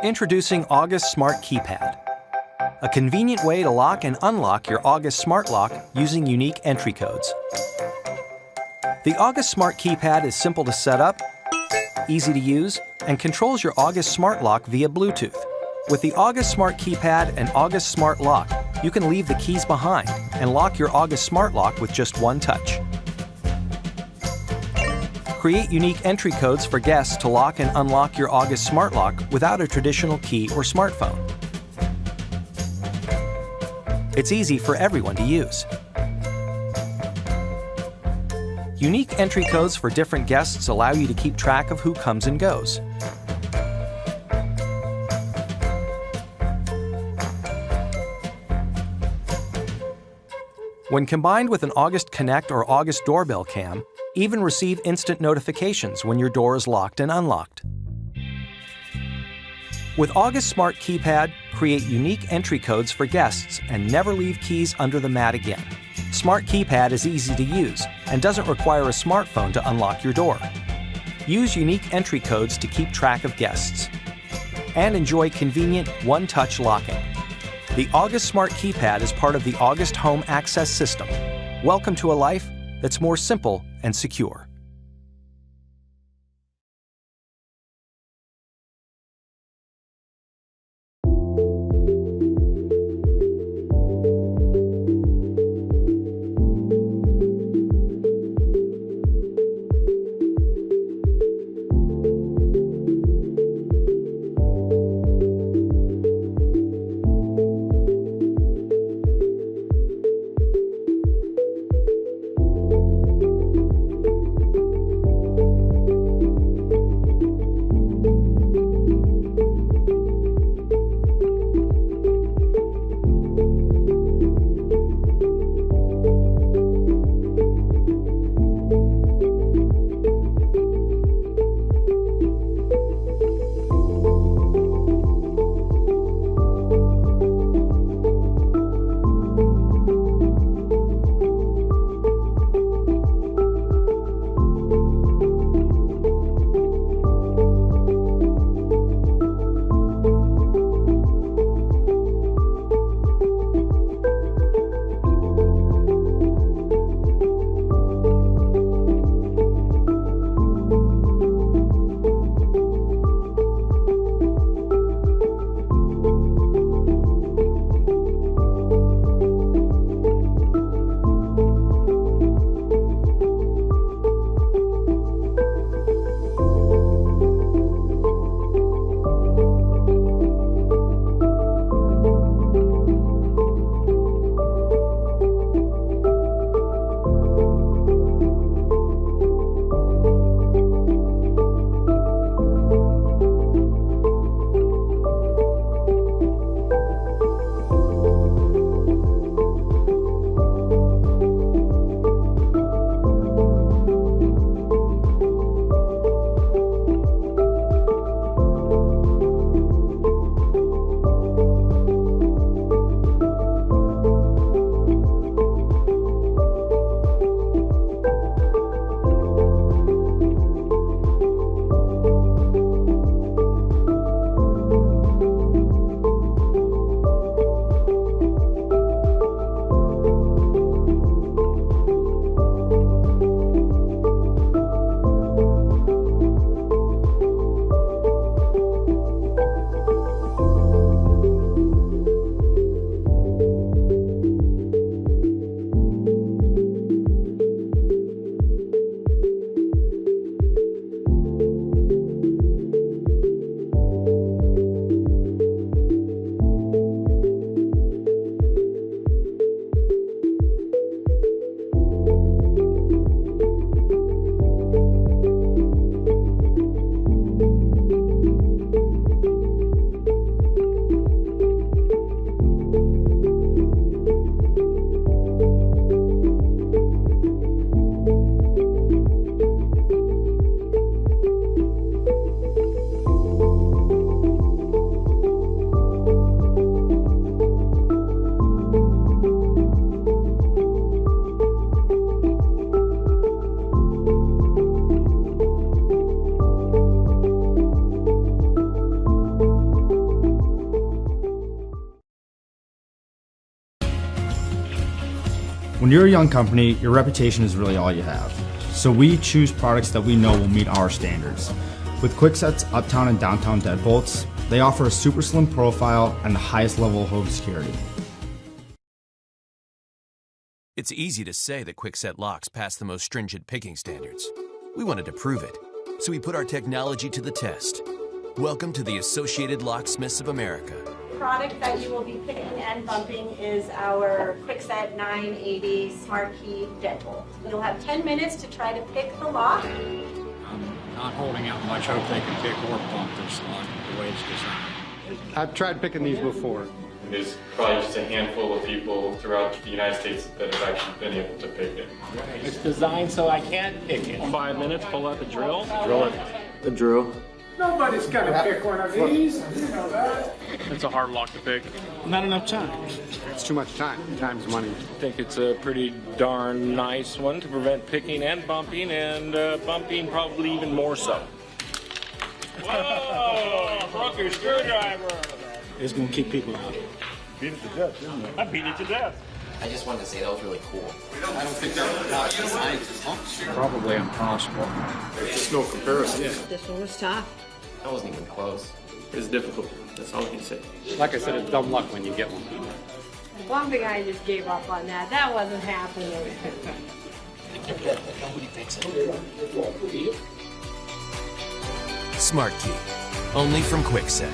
Introducing August Smart Keypad, a convenient way to lock and unlock your August Smart Lock using unique entry codes. The August Smart Keypad is simple to set up, easy to use, and controls your August Smart Lock via Bluetooth. With the August Smart Keypad and August Smart Lock, you can leave the keys behind and lock your August Smart Lock with just one touch. Create unique entry codes for guests to lock and unlock your August Smart Lock without a traditional key or smartphone. It's easy for everyone to use. Unique entry codes for different guests allow you to keep track of who comes and goes. When combined with an August Connect or August Doorbell Cam, even receive instant notifications when your door is locked and unlocked. With August Smart Keypad, create unique entry codes for guests and never leave keys under the mat again. Smart Keypad is easy to use and doesn't require a smartphone to unlock your door. Use unique entry codes to keep track of guests. And enjoy convenient one-touch locking. The August Smart Keypad is part of the August Home Access System. Welcome to a life that's more simple and secure. When you're a young company, your reputation is really all you have. So we choose products that we know will meet our standards. With Kwikset's uptown and downtown deadbolts, they offer a super slim profile and the highest level of home security. It's easy to say that Kwikset locks pass the most stringent picking standards. We wanted to prove it, so we put our technology to the test. Welcome to the Associated Locksmiths of America. The product that you will be picking and bumping is our Kwikset 980 SmartKey deadbolt. You'll have 10 minutes to try to pick the lock. I'm not holding out much hope they can pick or bump this lock the way it's designed. I've tried picking these before. There's probably just a handful of people throughout the United States that have actually been able to pick it. It's designed so I can't pick it. 5 minutes, pull out the drill. Drill it. The drill. Nobody's gonna pick one of these. You know that. It's a hard lock to pick. Not enough time. It's too much time. Time's money. I think it's a pretty darn nice one to prevent picking and bumping bumping probably even more so. Whoa! Broke your screwdriver! It's going to keep people out. Beat it to death, isn't it? I beat it to death. I just wanted to say that was really cool. I don't think that's science. Probably impossible. There's just no comparison. This one was tough. That wasn't even close. It's difficult. That's all I can say. Like I said, it's dumb luck when you get one. One thing I just gave up on that. That wasn't happening. Nobody picks it. SmartKey, only from Kwikset.